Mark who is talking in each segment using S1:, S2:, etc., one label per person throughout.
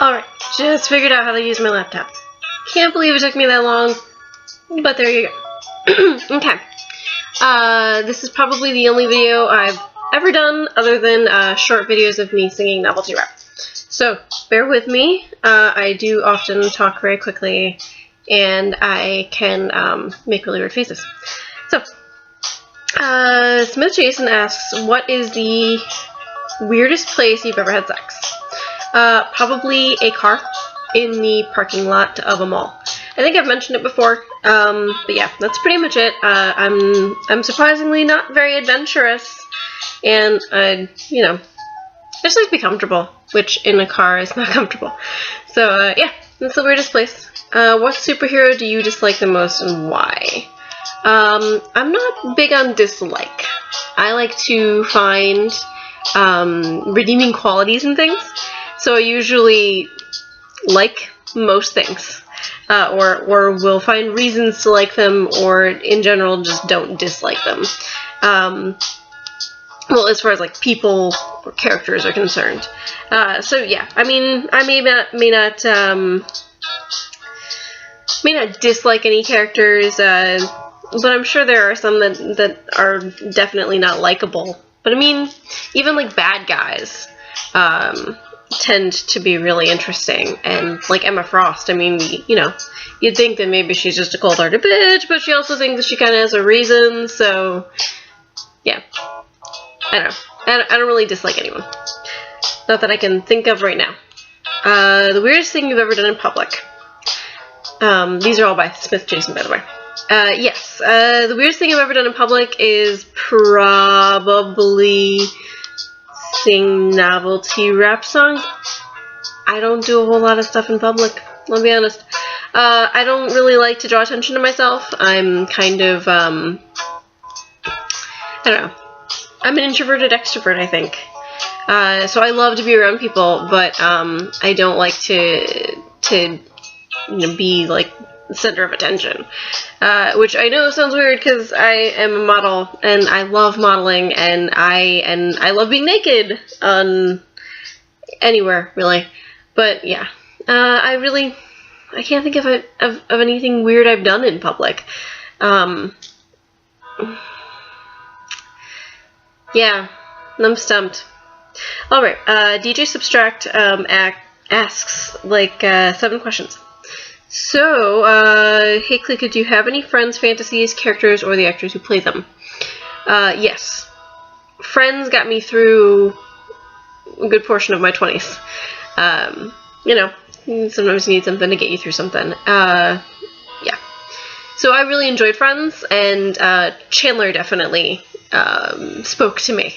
S1: Alright, just figured out how to use my laptop. Can't believe it took me that long, but there you go. Okay. This is probably the only video I've ever done other than short videos of me singing novelty rap. So, bear with me. I do often talk very quickly, and I can make really weird faces. So, Smith Jason asks, what is the weirdest place you've ever had sex? Probably a car in the parking lot of a mall. I think I've mentioned it before, but yeah, that's pretty much it. I'm surprisingly not very adventurous, and you know, I just like to be comfortable, which in a car is not comfortable. So yeah, that's the weirdest place. What superhero do you dislike the most and why? I'm not big on dislike. I like to find redeeming qualities in things. So I usually like most things, or will find reasons to like them, or in general just don't dislike them. Well, as far as like people or characters are concerned. So yeah, I mean, I may not dislike any characters, but I'm sure there are some that are definitely not likable. But I mean, even like bad guys tend to be really interesting, and like Emma Frost, I mean, you know, you'd think that maybe she's just a cold-hearted bitch, but she also thinks that she kind of has a reason, so yeah, I don't know. I don't really dislike anyone. Not that I can think of right now. The weirdest thing you've ever done in public. These are all by Smith Jason, by the way. Yes, the weirdest thing I've ever done in public is probably sing novelty rap songs. I don't do a whole lot of stuff in public, I'll be honest. I don't really like to draw attention to myself. I'm kind of, I don't know. I'm an introverted extrovert, I think. So I love to be around people, but I don't like to you know, be like the center of attention, which I know sounds weird because I am a model and I love modeling, and I love being naked on anywhere really. But yeah, I can't think of anything weird I've done in public. Yeah, I'm stumped. Alright, DJ Subtract asks like 7 questions. So, hey Kalika, do you have any Friends fantasies, characters, or the actors who play them? Yes. Friends got me through a good portion of my 20s. You know, sometimes you need something to get you through something. Yeah. So I really enjoyed Friends, and Chandler definitely spoke to me.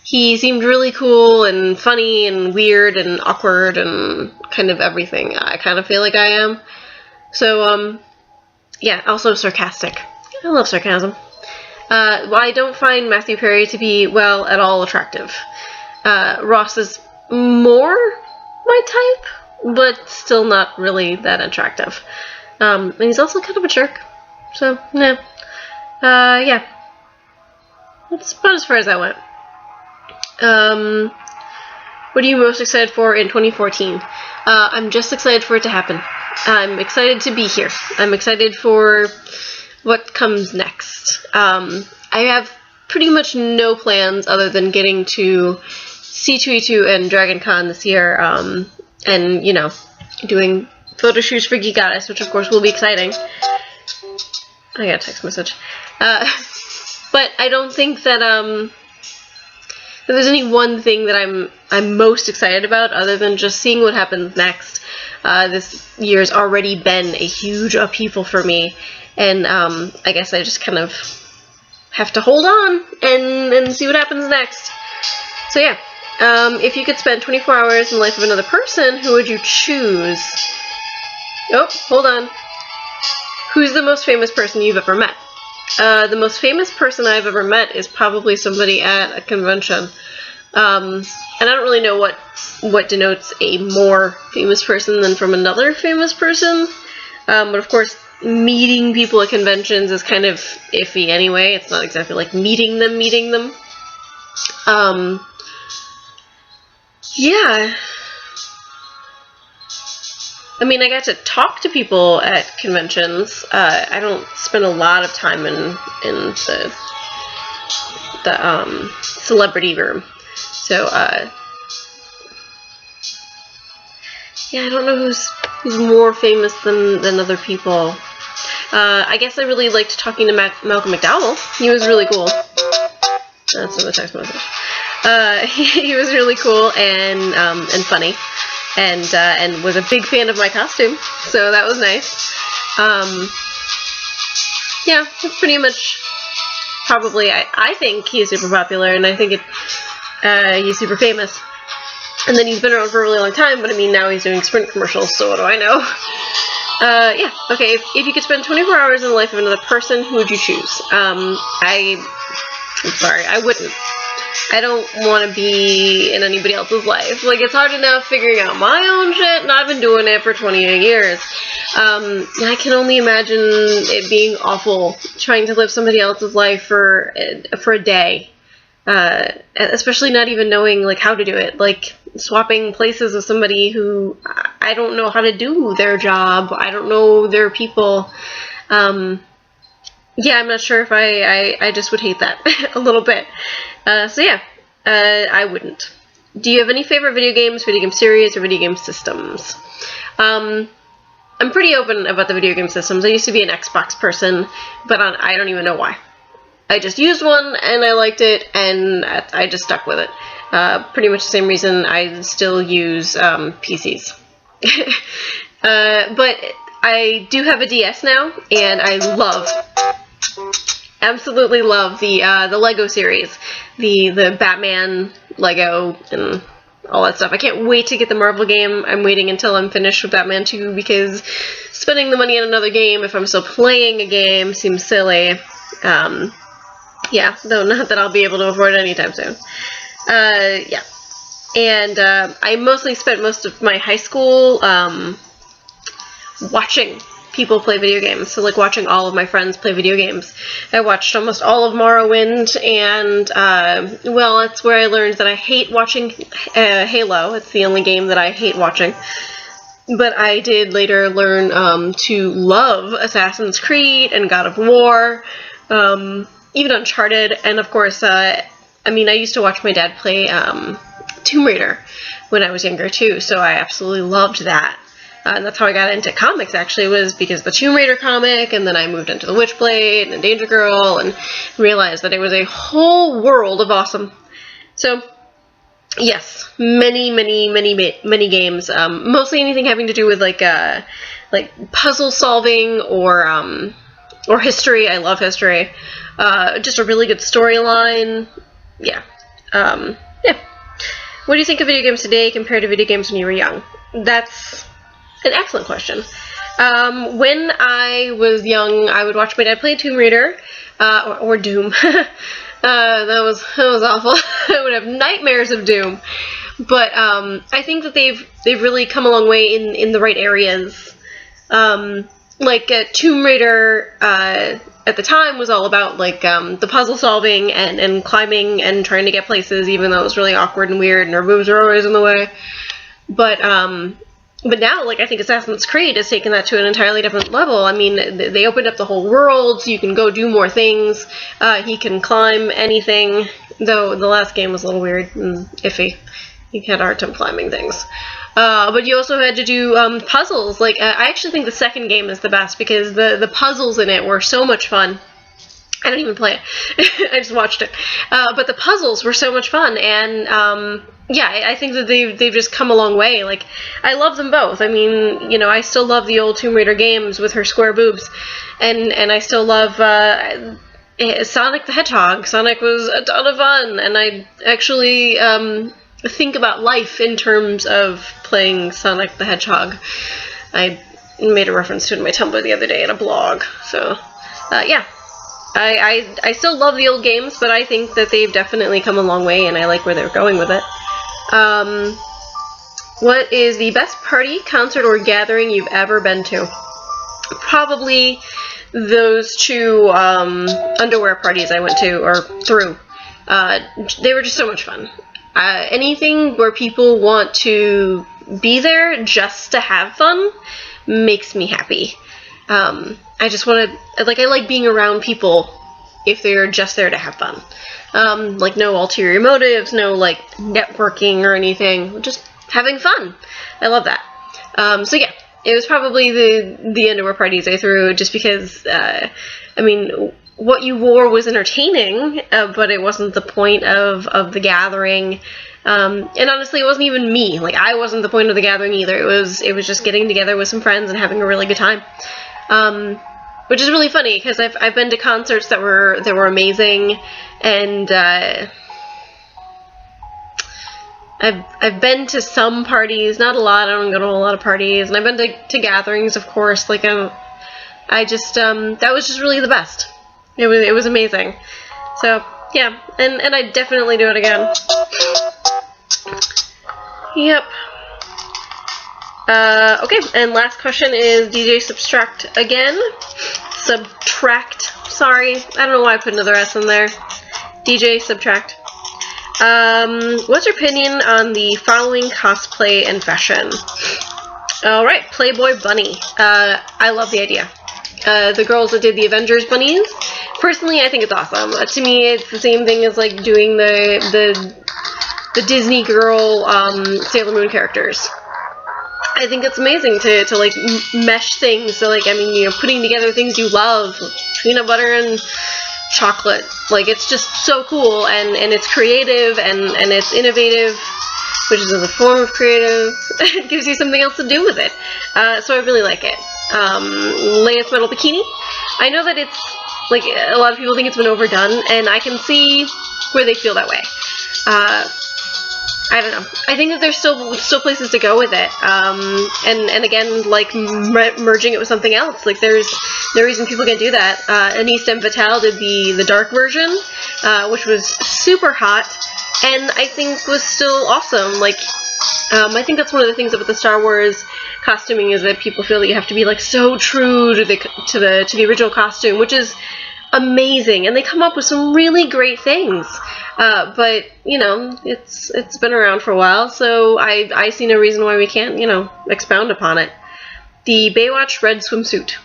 S1: He seemed really cool and funny and weird and awkward and kind of everything I kind of feel like I am. So, yeah, also sarcastic. I love sarcasm. Well, I don't find Matthew Perry to be, well, at all attractive. Ross is more my type, but still not really that attractive. And he's also kind of a jerk. So, no. Yeah. That's about as far as I went. What are you most excited for in 2014? I'm just excited for it to happen. I'm excited to be here. I'm excited for what comes next. I have pretty much no plans other than getting to C2E2 and Dragon Con this year, and, you know, doing photo shoots for Geek Goddess, which of course will be exciting. I got a text message. But I don't think that, if there's any one thing that I'm most excited about other than just seeing what happens next. This year's already been a huge upheaval for me, and I guess I just kind of have to hold on and see what happens next. So yeah, if you could spend 24 hours in the life of another person, who would you choose? Oh, hold on. Who's the most famous person you've ever met? The most famous person I've ever met is probably somebody at a convention. And I don't really know what denotes a more famous person than from another famous person. But of course, meeting people at conventions is kind of iffy anyway. It's not exactly like meeting them. Yeah. I mean, I get to talk to people at conventions. I don't spend a lot of time in the celebrity room. So, yeah, I don't know who's more famous than other people. I guess I really liked talking to Malcolm McDowell. He was really cool. That's not a text message. He was really cool and funny, and was a big fan of my costume, so that was nice. Yeah, it's pretty much probably. I think he's super popular, and I think he's super famous. And then he's been around for a really long time, but I mean, now he's doing Sprint commercials, so what do I know? Yeah, okay, if you could spend 24 hours in the life of another person, who would you choose? I'm sorry, I wouldn't. I don't want to be in anybody else's life. Like, it's hard enough figuring out my own shit, and I've been doing it for 28 years. And I can only imagine it being awful, trying to live somebody else's life for a day. Especially not even knowing, like, how to do it. Like, swapping places with somebody who I don't know how to do their job. I don't know their people. Yeah, I'm not sure if I just would hate that a little bit. So yeah, I wouldn't. Do you have any favorite video games, video game series, or video game systems? I'm pretty open about the video game systems. I used to be an Xbox person, but I don't even know why. I just used one, and I liked it, and I just stuck with it. Pretty much the same reason I still use PCs. But I do have a DS now, and I absolutely love the Lego series, the Batman Lego and all that stuff. I can't wait to get the Marvel game. I'm waiting until I'm finished with Batman 2 because spending the money on another game if I'm still playing a game seems silly. Yeah, though not that I'll be able to afford it anytime soon. Yeah. And I mostly spent most of my high school watching people play video games. So, like, watching all of my friends play video games. I watched almost all of Morrowind, and, well, that's where I learned that I hate watching Halo. It's the only game that I hate watching. But I did later learn to love Assassin's Creed and God of War, even Uncharted, and of course, I mean, I used to watch my dad play Tomb Raider when I was younger, too, so I absolutely loved that. And that's how I got into comics, actually, was because of the Tomb Raider comic, and then I moved into the Witchblade and Danger Girl, and realized that it was a whole world of awesome. So, yes, many games, mostly anything having to do with, like puzzle solving, or history. I love history. Just a really good storyline. Yeah. Yeah. What do you think of video games today compared to video games when you were young? That's an excellent question. When I was young, I would watch my dad play Tomb Raider, or Doom. That was awful. I would have nightmares of Doom. But I think that they've really come a long way in the right areas. Like Tomb Raider at the time was all about like the puzzle solving and climbing and trying to get places, even though it was really awkward and weird and our boobs are always in the way. But now, like, I think Assassin's Creed has taken that to an entirely different level. I mean, they opened up the whole world, so you can go do more things. He can climb anything, though the last game was a little weird and iffy. You had a hard time climbing things. But you also had to do puzzles. Like, I actually think the second game is the best because the puzzles in it were so much fun. I didn't even play it. I just watched it. But the puzzles were so much fun, and yeah, I think that they've just come a long way. Like, I love them both. I mean, you know, I still love the old Tomb Raider games with her square boobs, and I still love Sonic the Hedgehog. Sonic was a ton of fun, and I actually think about life in terms of playing Sonic the Hedgehog. I made a reference to it in my Tumblr the other day in a blog. So, yeah. I still love the old games, but I think that they've definitely come a long way, and I like where they're going with it. What is the best party, concert, or gathering you've ever been to? Probably those two underwear parties I went to, or through. They were just so much fun. Anything where people want to be there just to have fun makes me happy. I just want to, like, I like being around people if they're just there to have fun. Like, no ulterior motives, no, like, networking or anything, just having fun. I love that. So yeah, it was probably the underwear parties I threw, just because, I mean, what you wore was entertaining, but it wasn't the point of the gathering. And honestly, it wasn't even me. Like, I wasn't the point of the gathering either. It was just getting together with some friends and having a really good time. Which is really funny, because I've been to concerts that were amazing, and I've been to some parties, not a lot. I don't go to a lot of parties, and I've been to gatherings, of course. Like, I just that was just really the best. It was amazing. So yeah, and I'd definitely do it again. Yep. Okay, and last question is DJ Subtract again. Subtract. Sorry, I don't know why I put another S in there. DJ Subtract. What's your opinion on the following cosplay and fashion? Alright, Playboy Bunny. I love the idea. The girls that did the Avengers bunnies, personally, I think it's awesome. To me, it's the same thing as, like, doing the Disney girl Sailor Moon characters. I think it's amazing to like mesh things. So, like, I mean, you know, putting together things you love, peanut butter and chocolate. Like, it's just so cool, and it's creative, and it's innovative, which is a form of creative. It gives you something else to do with it. So I really like it. Leia's metal bikini. I know that it's, like, a lot of people think it's been overdone, and I can see where they feel that way. I don't know. I think that there's still places to go with it. And again, like, merging it with something else. Like, there's no reason people can do that. Anise and Vital did the dark version, which was super hot, and I think was still awesome. Like, I think that's one of the things about the Star Wars costuming, is that people feel that you have to be, like, so true to the original costume, which is amazing, and they come up with some really great things. But, you know, it's been around for a while, so I see no reason why we can't, you know, expound upon it. The Baywatch red swimsuit.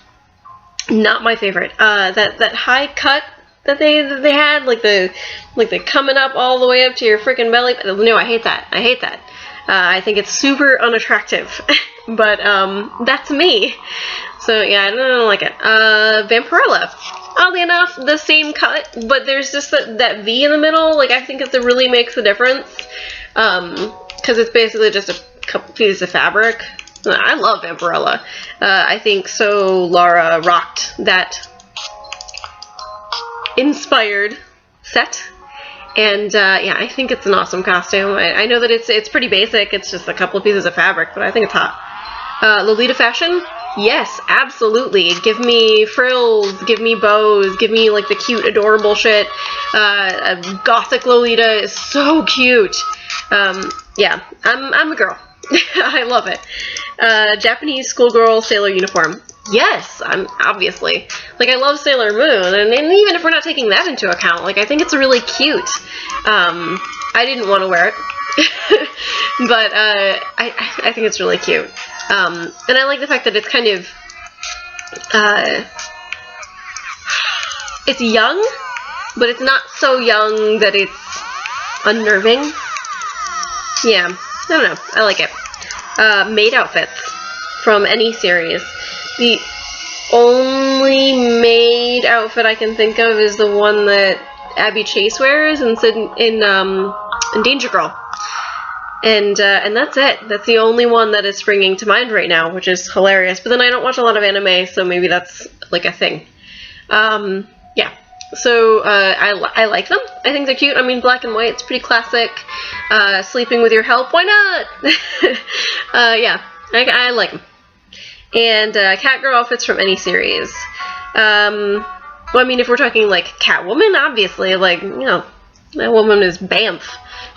S1: Not my favorite. That high cut that they had, like the coming up all the way up to your freaking belly. No, I hate that. I hate that. I think it's super unattractive. But that's me. So yeah, I don't like it. Vampirella. Oddly enough, the same cut, but there's just that V in the middle. Like, I think it really makes a difference. Because it's basically just a couple pieces of fabric. I love Vampirella. I think so. Laura rocked that inspired set. And yeah, I think it's an awesome costume. I know that it's pretty basic. It's just a couple of pieces of fabric, but I think it's hot. Lolita fashion. Yes, absolutely. Give me frills, give me bows, give me, like, the cute, adorable shit. Gothic Lolita is so cute. Yeah, I'm a girl. I love it. Japanese schoolgirl sailor uniform. Yes, I'm obviously. Like, I love Sailor Moon, and even if we're not taking that into account, like, I think it's really cute. I didn't want to wear it, but I think it's really cute. And I like the fact that it's kind of, it's young, but it's not so young that it's unnerving. Yeah, I don't know. I like it. Maid outfits from any series. The only maid outfit I can think of is the one that Abby Chase wears in Danger Girl. And that's it. That's the only one that is springing to mind right now, which is hilarious. But then I don't watch a lot of anime, so maybe that's, like, a thing. Yeah. So, I like them. I think they're cute. I mean, black and white, it's pretty classic. Sleeping with your help, why not? Yeah. I like them. And, Catgirl outfits from any series. Well, I mean, if we're talking, like, Catwoman, obviously, like, you know, that woman is Bamf.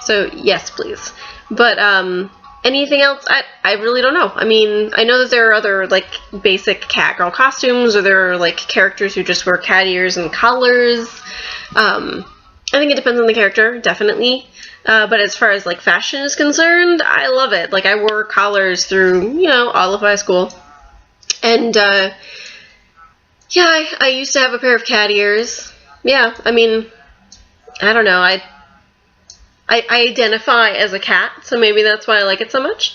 S1: So, yes, please. But, anything else? I really don't know. I mean, I know that there are other, like, basic Catgirl costumes, or there are, like, characters who just wear cat ears and collars. I think it depends on the character, definitely. But as far as like fashion is concerned, I love it. Like I wore collars through, you know, all of high school. And yeah, I used to have a pair of cat ears. Yeah, I mean, I don't know. I identify as a cat, so maybe that's why I like it so much.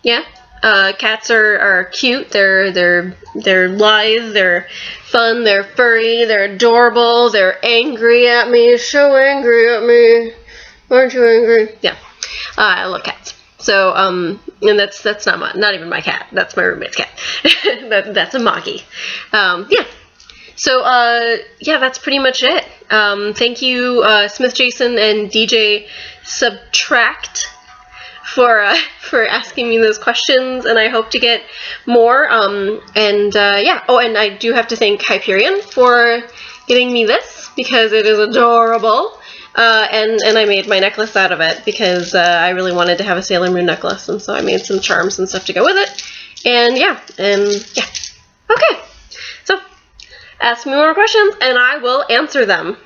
S1: Yeah. Cats are cute. They're lithe. They're fun. They're furry. They're adorable. They're angry at me. So angry at me. Aren't you angry? Yeah. I love cats. So and that's not even my cat. That's my roommate's cat. That's a Moggy. Yeah. So yeah, that's pretty much it. Thank you, Smith Jason and DJ Subtract, for asking me those questions, and I hope to get more. Yeah. Oh, and I do have to thank Hyperion for giving me this because it is adorable. And I made my necklace out of it because I really wanted to have a Sailor Moon necklace, and so I made some charms and stuff to go with it. And yeah. Okay. So ask me more questions, and I will answer them.